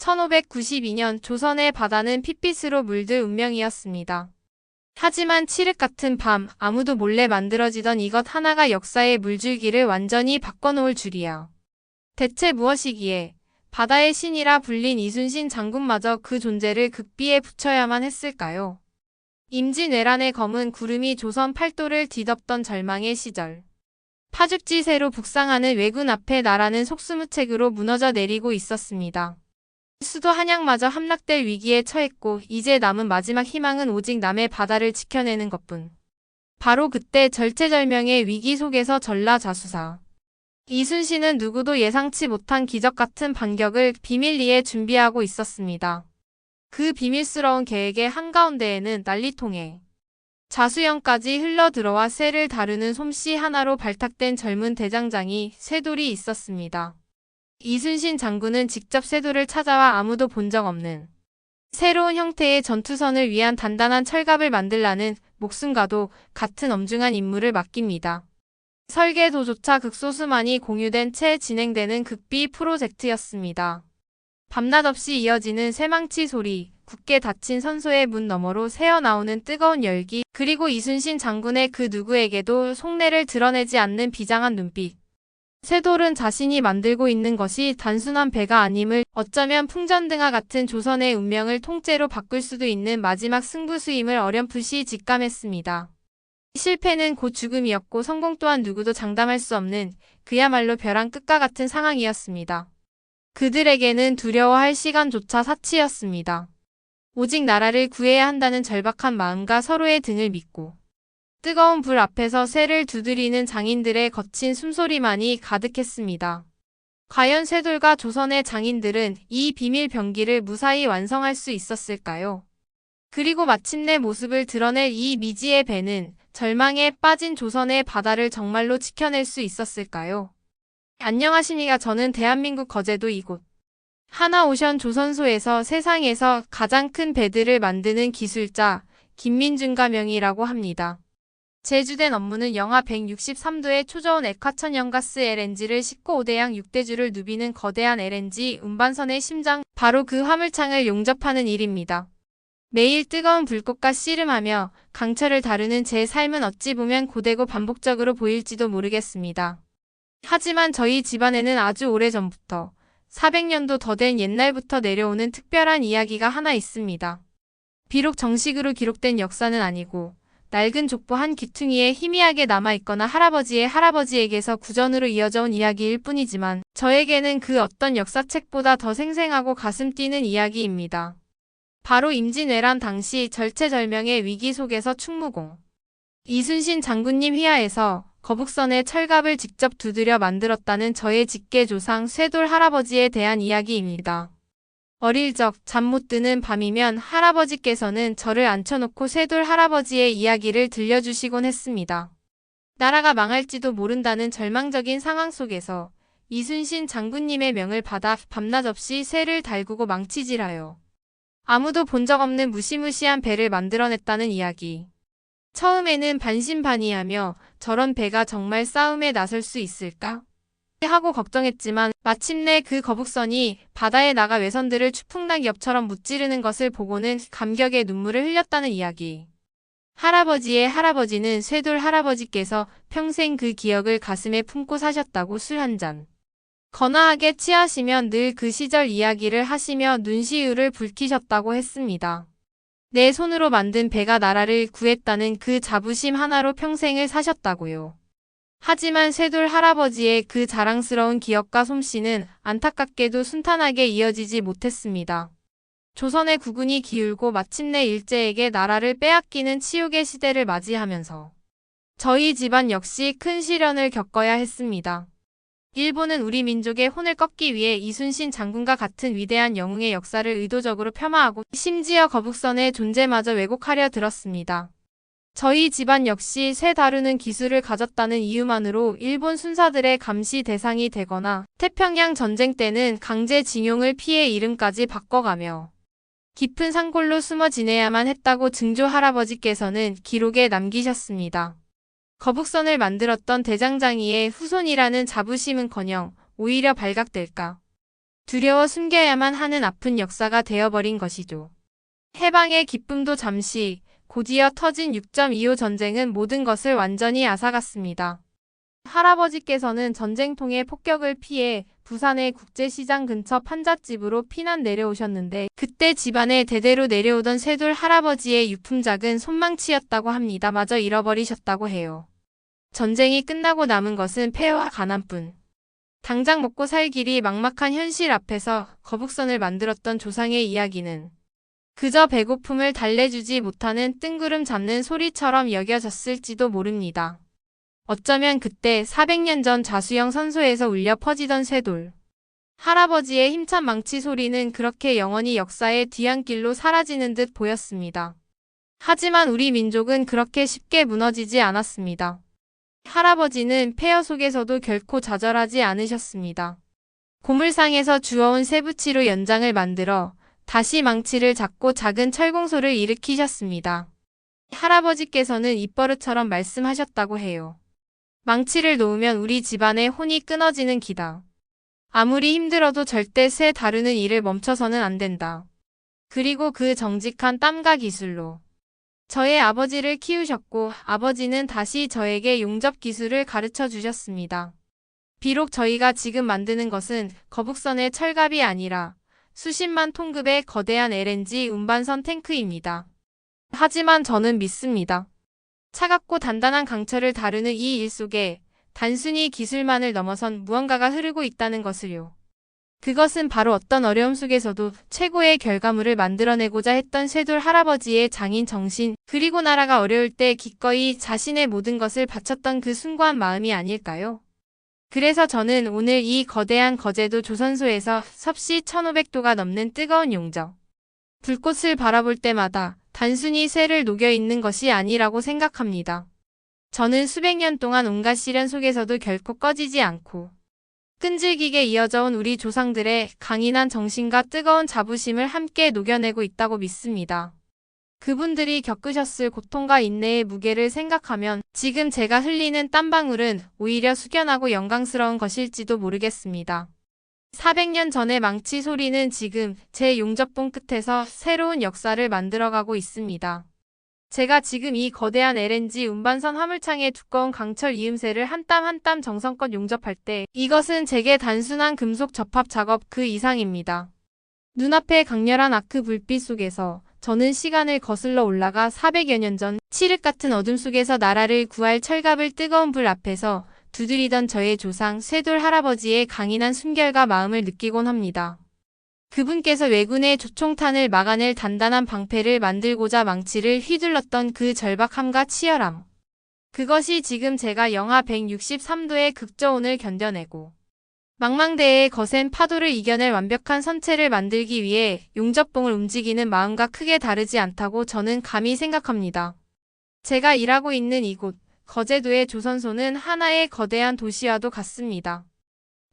1592년 조선의 바다는 핏빛으로 물들 운명이었습니다. 하지만 칠흑 같은 밤, 아무도 몰래 만들어지던 이것 하나가 역사의 물줄기를 완전히 바꿔놓을 줄이야. 대체 무엇이기에 바다의 신이라 불린 이순신 장군마저 그 존재를 극비에 붙여야만 했을까요? 임진왜란의 검은 구름이 조선 팔도를 뒤덮던 절망의 시절. 파죽지세로 북상하는 왜군 앞에 나라는 속수무책으로 무너져 내리고 있었습니다. 수도 한양마저 함락될 위기에 처했고 이제 남은 마지막 희망은 오직 남의 바다를 지켜내는 것뿐. 바로 그때 절체절명의 위기 속에서 전라자수사. 이순신은 누구도 예상치 못한 기적 같은 반격을 비밀리에 준비하고 있었습니다. 그 비밀스러운 계획의 한가운데에는 난리통에 자수영까지 흘러들어와 쇠를 다루는 솜씨 하나로 발탁된 젊은 대장장이 쇠돌이 있었습니다. 이순신 장군은 직접 쇠돌을 찾아와 아무도 본 적 없는 새로운 형태의 전투선을 위한 단단한 철갑을 만들라는 목숨과도 같은 엄중한 임무를 맡깁니다. 설계도조차 극소수만이 공유된 채 진행되는 극비 프로젝트였습니다. 밤낮 없이 이어지는 쇠망치 소리, 굳게 닫힌 선소의 문 너머로 새어나오는 뜨거운 열기, 그리고 이순신 장군의 그 누구에게도 속내를 드러내지 않는 비장한 눈빛. 쇠돌은 자신이 만들고 있는 것이 단순한 배가 아님을, 어쩌면 풍전등화 같은 조선의 운명을 통째로 바꿀 수도 있는 마지막 승부수임을 어렴풋이 직감했습니다. 실패는 곧 죽음이었고 성공 또한 누구도 장담할 수 없는 그야말로 벼랑 끝과 같은 상황이었습니다. 그들에게는 두려워할 시간조차 사치였습니다. 오직 나라를 구해야 한다는 절박한 마음과 서로의 등을 믿고 뜨거운 불 앞에서 쇠를 두드리는 장인들의 거친 숨소리만이 가득했습니다. 과연 쇠돌과 조선의 장인들은 이 비밀 병기를 무사히 완성할 수 있었을까요? 그리고 마침내 모습을 드러낼 이 미지의 배는 절망에 빠진 조선의 바다를 정말로 지켜낼 수 있었을까요? 안녕하십니까. 저는 대한민국 거제도 이곳 하나오션 조선소에서 세상에서 가장 큰 배들을 만드는 기술자 김민준가명이라고 합니다. 제 주된 업무는 영하 163도의 초저온 액화천연가스 LNG를 싣고 5대양 6대주를 누비는 거대한 LNG 운반선의 심장, 바로 그 화물창을 용접하는 일입니다. 매일 뜨거운 불꽃과 씨름하며 강철을 다루는 제 삶은 어찌 보면 고되고 반복적으로 보일지도 모르겠습니다. 하지만 저희 집안에는 아주 오래전부터 400년도 더 된 옛날부터 내려오는 특별한 이야기가 하나 있습니다. 비록 정식으로 기록된 역사는 아니고 낡은 족보 한 귀퉁이에 희미하게 남아있거나 할아버지의 할아버지에게서 구전으로 이어져 온 이야기일 뿐이지만 저에게는 그 어떤 역사책보다 더 생생하고 가슴 뛰는 이야기입니다. 바로 임진왜란 당시 절체절명의 위기 속에서 충무공 이순신 장군님 휘하에서 거북선의 철갑을 직접 두드려 만들었다는 저의 직계조상 쇠돌 할아버지에 대한 이야기입니다. 어릴 적 잠 못 드는 밤이면 할아버지께서는 저를 앉혀놓고 쇠돌 할아버지의 이야기를 들려주시곤 했습니다. 나라가 망할지도 모른다는 절망적인 상황 속에서 이순신 장군님의 명을 받아 밤낮 없이 쇠를 달구고 망치질하여 아무도 본 적 없는 무시무시한 배를 만들어냈다는 이야기. 처음에는 반신반의하며 저런 배가 정말 싸움에 나설 수 있을까? 하고 걱정했지만 마침내 그 거북선이 바다에 나가 외선들을 추풍낙엽처럼 무찌르는 것을 보고는 감격의 눈물을 흘렸다는 이야기. 할아버지의 할아버지는 쇠돌 할아버지께서 평생 그 기억을 가슴에 품고 사셨다고 술 한 잔 거나하게 취하시면 늘 그 시절 이야기를 하시며 눈시울을 붉히셨다고 했습니다. 내 손으로 만든 배가 나라를 구했다는 그 자부심 하나로 평생을 사셨다고요. 하지만 쇠돌 할아버지의 그 자랑스러운 기억과 솜씨는 안타깝게도 순탄하게 이어지지 못했습니다. 조선의 국운이 기울고 마침내 일제에게 나라를 빼앗기는 치욕의 시대를 맞이하면서 저희 집안 역시 큰 시련을 겪어야 했습니다. 일본은 우리 민족의 혼을 꺾기 위해 이순신 장군과 같은 위대한 영웅의 역사를 의도적으로 폄하하고 심지어 거북선의 존재마저 왜곡하려 들었습니다. 저희 집안 역시 쇠 다루는 기술을 가졌다는 이유만으로 일본 순사들의 감시 대상이 되거나 태평양 전쟁 때는 강제징용을 피해 이름까지 바꿔가며 깊은 산골로 숨어 지내야만 했다고 증조 할아버지께서는 기록에 남기셨습니다. 거북선을 만들었던 대장장이의 후손이라는 자부심은커녕 오히려 발각될까. 두려워 숨겨야만 하는 아픈 역사가 되어버린 것이죠. 해방의 기쁨도 잠시, 곧이어 터진 6.25 전쟁은 모든 것을 완전히 앗아갔습니다. 할아버지께서는 전쟁통의 폭격을 피해 부산의 국제시장 근처 판잣집으로 피난 내려오셨는데 그때 집안에 대대로 내려오던 쇠돌 할아버지의 유품작은 손망치였다고 합니다. 마저 잃어버리셨다고 해요. 전쟁이 끝나고 남은 것은 폐허와 가난뿐. 당장 먹고 살 길이 막막한 현실 앞에서 거북선을 만들었던 조상의 이야기는 그저 배고픔을 달래주지 못하는 뜬구름 잡는 소리처럼 여겨졌을지도 모릅니다. 어쩌면 그때 400년 전 자수영 선소에서 울려 퍼지던 쇠돌 할아버지의 힘찬 망치 소리는 그렇게 영원히 역사의 뒤안길로 사라지는 듯 보였습니다. 하지만 우리 민족은 그렇게 쉽게 무너지지 않았습니다. 할아버지는 폐허 속에서도 결코 좌절하지 않으셨습니다. 고물상에서 주워온 쇠붙이로 연장을 만들어 다시 망치를 잡고 작은 철공소를 일으키셨습니다. 할아버지께서는 입버릇처럼 말씀하셨다고 해요. 망치를 놓으면 우리 집안의 혼이 끊어지는 기다. 아무리 힘들어도 절대 쇠 다루는 일을 멈춰서는 안 된다. 그리고 그 정직한 땀과 기술로 저의 아버지를 키우셨고 아버지는 다시 저에게 용접 기술을 가르쳐 주셨습니다. 비록 저희가 지금 만드는 것은 거북선의 철갑이 아니라 수십만 톤급의 거대한 LNG 운반선 탱크입니다. 하지만 저는 믿습니다. 차갑고 단단한 강철을 다루는 이 일 속에 단순히 기술만을 넘어선 무언가가 흐르고 있다는 것을요. 그것은 바로 어떤 어려움 속에서도 최고의 결과물을 만들어내고자 했던 쇠돌 할아버지의 장인 정신, 그리고 나라가 어려울 때 기꺼이 자신의 모든 것을 바쳤던 그 숭고한 마음이 아닐까요? 그래서 저는 오늘 이 거대한 거제도 조선소에서 섭씨 1500도가 넘는 뜨거운 용접 불꽃을 바라볼 때마다 단순히 쇠를 녹여 있는 것이 아니라고 생각합니다. 저는 수백 년 동안 온갖 시련 속에서도 결코 꺼지지 않고 끈질기게 이어져온 우리 조상들의 강인한 정신과 뜨거운 자부심을 함께 녹여내고 있다고 믿습니다. 그분들이 겪으셨을 고통과 인내의 무게를 생각하면 지금 제가 흘리는 땀방울은 오히려 숙연하고 영광스러운 것일지도 모르겠습니다. 400년 전의 망치 소리는 지금 제 용접봉 끝에서 새로운 역사를 만들어가고 있습니다. 제가 지금 이 거대한 LNG 운반선 화물창의 두꺼운 강철 이음새를 한 땀 한 땀 정성껏 용접할 때 이것은 제게 단순한 금속 접합 작업 그 이상입니다. 눈앞의 강렬한 아크 불빛 속에서 저는 시간을 거슬러 올라가 400여 년 전 칠흑 같은 어둠 속에서 나라를 구할 철갑을 뜨거운 불 앞에서 두드리던 저의 조상 쇠돌 할아버지의 강인한 순결과 마음을 느끼곤 합니다. 그분께서 왜군의 조총탄을 막아낼 단단한 방패를 만들고자 망치를 휘둘렀던 그 절박함과 치열함. 그것이 지금 제가 영하 163도의 극저온을 견뎌내고 망망대해의 거센 파도를 이겨낼 완벽한 선체를 만들기 위해 용접봉을 움직이는 마음과 크게 다르지 않다고 저는 감히 생각합니다. 제가 일하고 있는 이곳, 거제도의 조선소는 하나의 거대한 도시와도 같습니다.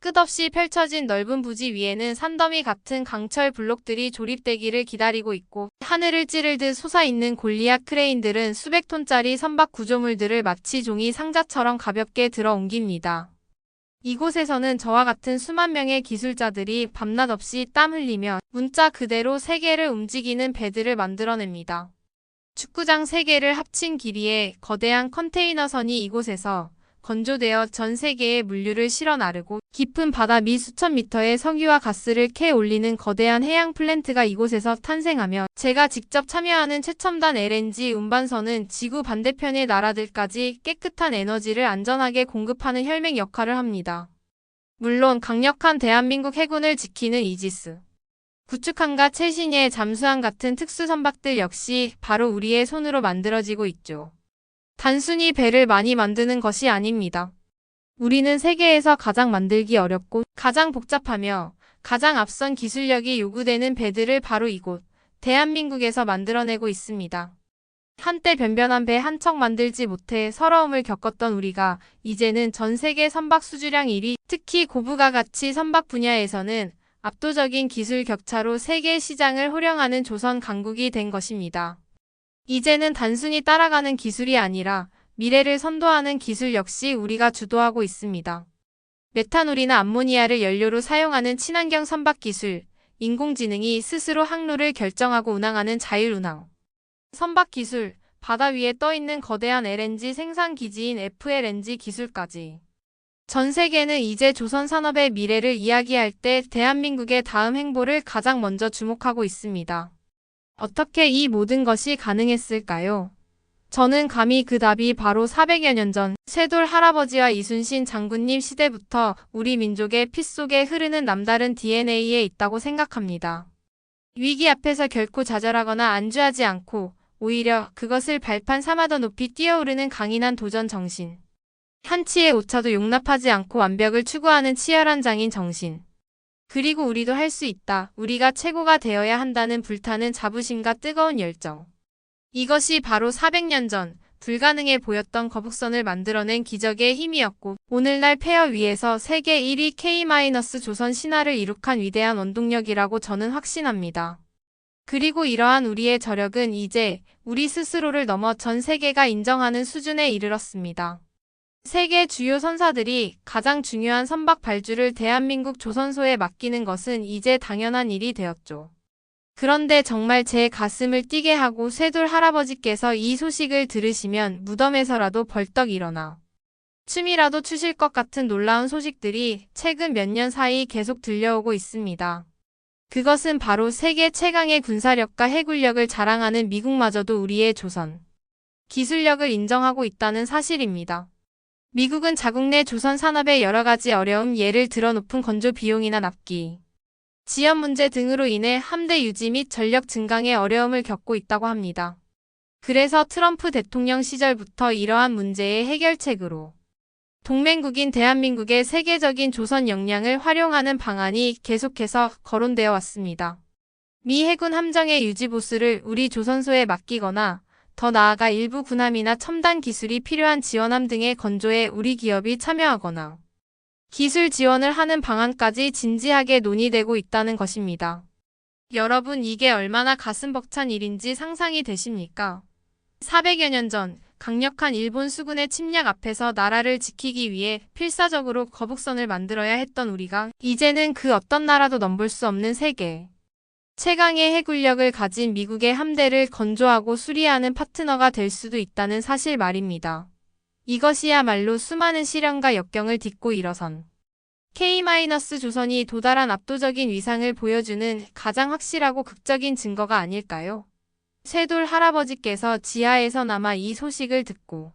끝없이 펼쳐진 넓은 부지 위에는 산더미 같은 강철 블록들이 조립되기를 기다리고 있고 하늘을 찌르듯 솟아있는 골리앗 크레인들은 수백 톤짜리 선박 구조물들을 마치 종이 상자처럼 가볍게 들어 옮깁니다. 이곳에서는 저와 같은 수만 명의 기술자들이 밤낮 없이 땀 흘리며 문자 그대로 세계를 움직이는 배들을 만들어냅니다. 축구장 3개를 합친 길이의 거대한 컨테이너선이 이곳에서 건조되어 전 세계의 물류를 실어 나르고 깊은 바다 미 수천 미터의 석유와 가스를 캐 올리는 거대한 해양 플랜트가 이곳에서 탄생하며 제가 직접 참여하는 최첨단 LNG 운반선은 지구 반대편의 나라들까지 깨끗한 에너지를 안전하게 공급하는 혈맹 역할을 합니다. 물론 강력한 대한민국 해군을 지키는 이지스, 구축함과 최신의 잠수함 같은 특수 선박들 역시 바로 우리의 손으로 만들어지고 있죠. 단순히 배를 많이 만드는 것이 아닙니다. 우리는 세계에서 가장 만들기 어렵고 가장 복잡하며 가장 앞선 기술력이 요구되는 배들을 바로 이곳, 대한민국에서 만들어내고 있습니다. 한때 변변한 배 한 척 만들지 못해 서러움을 겪었던 우리가 이제는 전 세계 선박 수주량 1위, 특히 고부가 가치 선박 분야에서는 압도적인 기술 격차로 세계 시장을 호령하는 조선 강국이 된 것입니다. 이제는 단순히 따라가는 기술이 아니라 미래를 선도하는 기술 역시 우리가 주도하고 있습니다. 메탄올이나 암모니아를 연료로 사용하는 친환경 선박 기술, 인공지능이 스스로 항로를 결정하고 운항하는 자율운항. 선박 기술, 바다 위에 떠있는 거대한 LNG 생산 기지인 FLNG 기술까지. 전 세계는 이제 조선 산업의 미래를 이야기할 때 대한민국의 다음 행보를 가장 먼저 주목하고 있습니다. 어떻게 이 모든 것이 가능했을까요? 저는 감히 그 답이 바로 400여 년 전 쇠돌 할아버지와 이순신 장군님 시대부터 우리 민족의 피 속에 흐르는 남다른 DNA에 있다고 생각합니다. 위기 앞에서 결코 좌절하거나 안주하지 않고 오히려 그것을 발판 삼아 더 높이 뛰어오르는 강인한 도전 정신. 한치의 오차도 용납하지 않고 완벽을 추구하는 치열한 장인 정신. 그리고 우리도 할 수 있다. 우리가 최고가 되어야 한다는 불타는 자부심과 뜨거운 열정. 이것이 바로 400년 전 불가능해 보였던 거북선을 만들어낸 기적의 힘이었고 오늘날 폐허 위에서 세계 1위 K-조선 신화를 이룩한 위대한 원동력이라고 저는 확신합니다. 그리고 이러한 우리의 저력은 이제 우리 스스로를 넘어 전 세계가 인정하는 수준에 이르렀습니다. 세계 주요 선사들이 가장 중요한 선박 발주를 대한민국 조선소에 맡기는 것은 이제 당연한 일이 되었죠. 그런데 정말 제 가슴을 뛰게 하고 쇠돌 할아버지께서 이 소식을 들으시면 무덤에서라도 벌떡 일어나 춤이라도 추실 것 같은 놀라운 소식들이 최근 몇 년 사이 계속 들려오고 있습니다. 그것은 바로 세계 최강의 군사력과 해군력을 자랑하는 미국마저도 우리의 조선 기술력을 인정하고 있다는 사실입니다. 미국은 자국 내 조선 산업의 여러 가지 어려움 예를 들어 높은 건조 비용이나 납기, 지연 문제 등으로 인해 함대 유지 및 전력 증강에 어려움을 겪고 있다고 합니다. 그래서 트럼프 대통령 시절부터 이러한 문제의 해결책으로 동맹국인 대한민국의 세계적인 조선 역량을 활용하는 방안이 계속해서 거론되어 왔습니다. 미 해군 함정의 유지 보수를 우리 조선소에 맡기거나 더 나아가 일부 군함이나 첨단 기술이 필요한 지원함 등의 건조에 우리 기업이 참여하거나 기술 지원을 하는 방안까지 진지하게 논의되고 있다는 것입니다. 여러분, 이게 얼마나 가슴 벅찬 일인지 상상이 되십니까? 400여 년 전 강력한 일본 수군의 침략 앞에서 나라를 지키기 위해 필사적으로 거북선을 만들어야 했던 우리가 이제는 그 어떤 나라도 넘볼 수 없는 세계 최강의 해군력을 가진 미국의 함대를 건조하고 수리하는 파트너가 될 수도 있다는 사실 말입니다. 이것이야말로 수많은 시련과 역경을 딛고 일어선 K-조선이 도달한 압도적인 위상을 보여주는 가장 확실하고 극적인 증거가 아닐까요? 쇠돌 할아버지께서 지하에서나마 이 소식을 듣고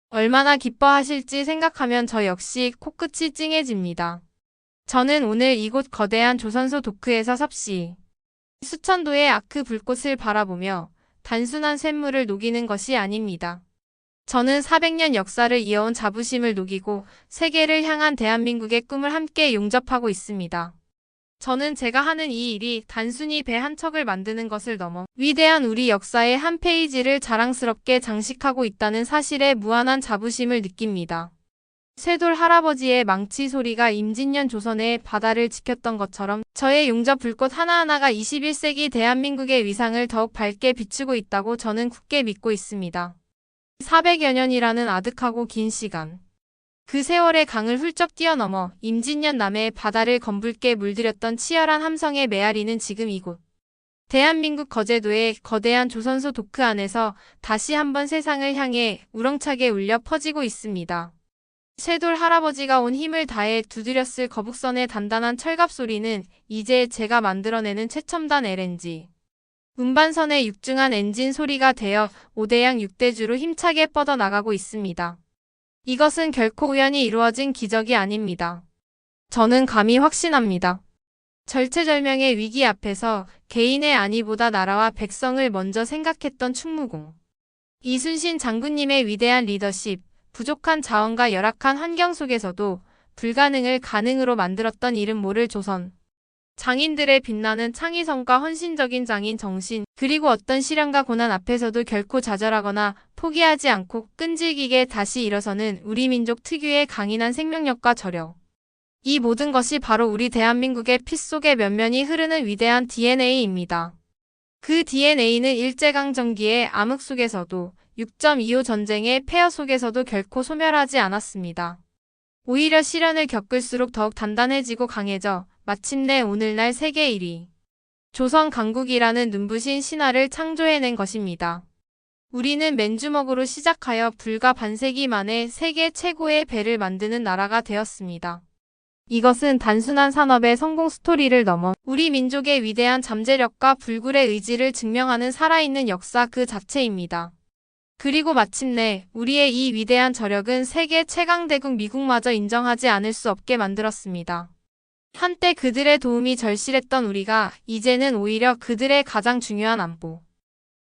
얼마나 기뻐하실지 생각하면 저 역시 코끝이 찡해집니다. 저는 오늘 이곳 거대한 조선소 도크에서 섭씨 수천도의 아크 불꽃을 바라보며 단순한 쇳물을 녹이는 것이 아닙니다. 저는 400년 역사를 이어온 자부심을 녹이고 세계를 향한 대한민국의 꿈을 함께 용접하고 있습니다. 저는 제가 하는 이 일이 단순히 배 한 척을 만드는 것을 넘어 위대한 우리 역사의 한 페이지를 자랑스럽게 장식하고 있다는 사실에 무한한 자부심을 느낍니다. 쇠돌 할아버지의 망치 소리가 임진년 조선의 바다를 지켰던 것처럼 저의 용접 불꽃 하나하나가 21세기 대한민국의 위상을 더욱 밝게 비추고 있다고 저는 굳게 믿고 있습니다. 400여 년이라는 아득하고 긴 시간. 그 세월의 강을 훌쩍 뛰어넘어 임진년 남해의 바다를 검붉게 물들였던 치열한 함성의 메아리는 지금 이곳 대한민국 거제도의 거대한 조선소 도크 안에서 다시 한번 세상을 향해 우렁차게 울려 퍼지고 있습니다. 쇠돌 할아버지가 온 힘을 다해 두드렸을 거북선의 단단한 철갑 소리는 이제 제가 만들어내는 최첨단 LNG 운반선의 육중한 엔진 소리가 되어 5대양 6대주로 힘차게 뻗어나가고 있습니다. 이것은 결코 우연히 이루어진 기적이 아닙니다. 저는 감히 확신합니다. 절체절명의 위기 앞에서 개인의 안위보다 나라와 백성을 먼저 생각했던 충무공. 이순신 장군님의 위대한 리더십, 부족한 자원과 열악한 환경 속에서도 불가능을 가능으로 만들었던 이름 모를 조선. 장인들의 빛나는 창의성과 헌신적인 장인 정신, 그리고 어떤 시련과 고난 앞에서도 결코 좌절하거나 포기하지 않고 끈질기게 다시 일어서는 우리 민족 특유의 강인한 생명력과 저력. 이 모든 것이 바로 우리 대한민국의 피 속에 면면이 흐르는 위대한 DNA입니다. 그 DNA는 일제강점기의 암흑 속에서도 6.25 전쟁의 폐허 속에서도 결코 소멸하지 않았습니다. 오히려 시련을 겪을수록 더욱 단단해지고 강해져 마침내 오늘날 세계 1위. 조선 강국이라는 눈부신 신화를 창조해낸 것입니다. 우리는 맨주먹으로 시작하여 불과 반세기 만에 세계 최고의 배를 만드는 나라가 되었습니다. 이것은 단순한 산업의 성공 스토리를 넘어 우리 민족의 위대한 잠재력과 불굴의 의지를 증명하는 살아있는 역사 그 자체입니다. 그리고 마침내 우리의 이 위대한 저력은 세계 최강대국 미국마저 인정하지 않을 수 없게 만들었습니다. 한때 그들의 도움이 절실했던 우리가 이제는 오히려 그들의 가장 중요한 안보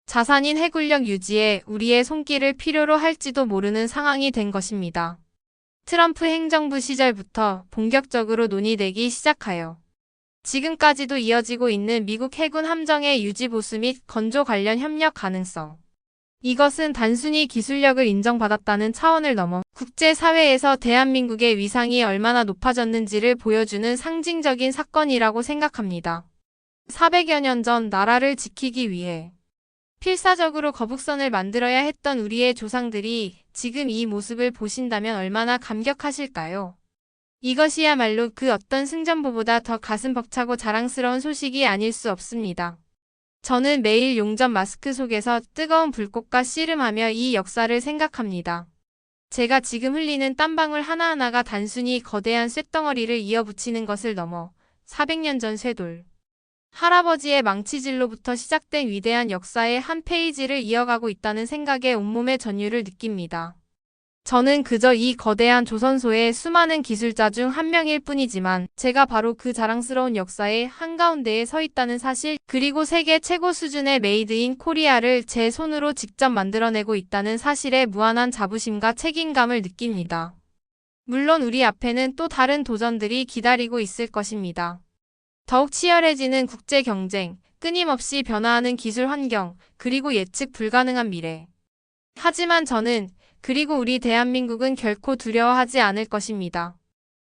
자산인 해군력 유지에 우리의 손길을 필요로 할지도 모르는 상황이 된 것입니다. 트럼프 행정부 시절부터 본격적으로 논의되기 시작하여 지금까지도 이어지고 있는 미국 해군 함정의 유지 보수 및 건조 관련 협력 가능성. 이것은 단순히 기술력을 인정받았다는 차원을 넘어 국제사회에서 대한민국의 위상이 얼마나 높아졌는지를 보여주는 상징적인 사건이라고 생각합니다. 400여 년 전 나라를 지키기 위해 필사적으로 거북선을 만들어야 했던 우리의 조상들이 지금 이 모습을 보신다면 얼마나 감격하실까요? 이것이야말로 그 어떤 승전보보다 더 가슴 벅차고 자랑스러운 소식이 아닐 수 없습니다. 저는 매일 용접 마스크 속에서 뜨거운 불꽃과 씨름하며 이 역사를 생각합니다. 제가 지금 흘리는 땀방울 하나하나가 단순히 거대한 쇳덩어리를 이어붙이는 것을 넘어 400년 전 쇠돌 할아버지의 망치질로부터 시작된 위대한 역사의 한 페이지를 이어가고 있다는 생각에 온몸의 전율을 느낍니다. 저는 그저 이 거대한 조선소의 수많은 기술자 중 한 명일 뿐이지만 제가 바로 그 자랑스러운 역사의 한가운데에 서 있다는 사실, 그리고 세계 최고 수준의 메이드 인 코리아를 제 손으로 직접 만들어내고 있다는 사실에 무한한 자부심과 책임감을 느낍니다. 물론 우리 앞에는 또 다른 도전들이 기다리고 있을 것입니다. 더욱 치열해지는 국제 경쟁, 끊임없이 변화하는 기술 환경, 그리고 예측 불가능한 미래. 하지만 저는 그리고 우리 대한민국은 결코 두려워하지 않을 것입니다.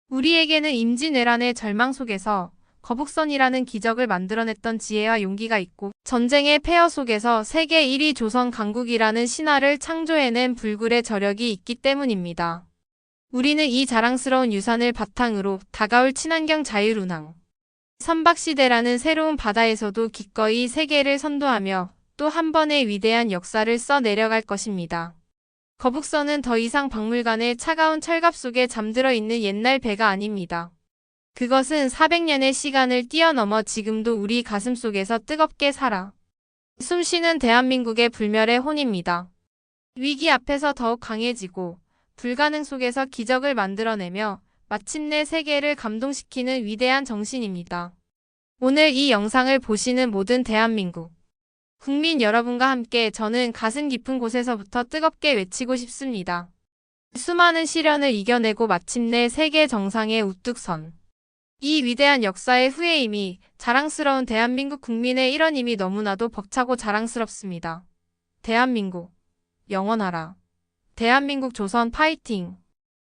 우리에게는 임진왜란의 절망 속에서 거북선이라는 기적을 만들어냈던 지혜와 용기가 있고 전쟁의 폐허 속에서 세계 1위 조선 강국이라는 신화를 창조해낸 불굴의 저력이 있기 때문입니다. 우리는 이 자랑스러운 유산을 바탕으로 다가올 친환경 자율운항, 선박시대라는 새로운 바다에서도 기꺼이 세계를 선도하며 또 한 번의 위대한 역사를 써 내려갈 것입니다. 거북선은 더 이상 박물관의 차가운 철갑 속에 잠들어 있는 옛날 배가 아닙니다. 그것은 400년의 시간을 뛰어넘어 지금도 우리 가슴 속에서 뜨겁게 살아 숨쉬는 대한민국의 불멸의 혼입니다. 위기 앞에서 더욱 강해지고 불가능 속에서 기적을 만들어내며 마침내 세계를 감동시키는 위대한 정신입니다. 오늘 이 영상을 보시는 모든 대한민국 국민 여러분과 함께 저는 가슴 깊은 곳에서부터 뜨겁게 외치고 싶습니다. 수많은 시련을 이겨내고 마침내 세계 정상에 우뚝 선 이 위대한 역사의 후예임이 자랑스러운 대한민국 국민의 일원임이 너무나도 벅차고 자랑스럽습니다. 대한민국 영원하라. 대한민국 조선 파이팅!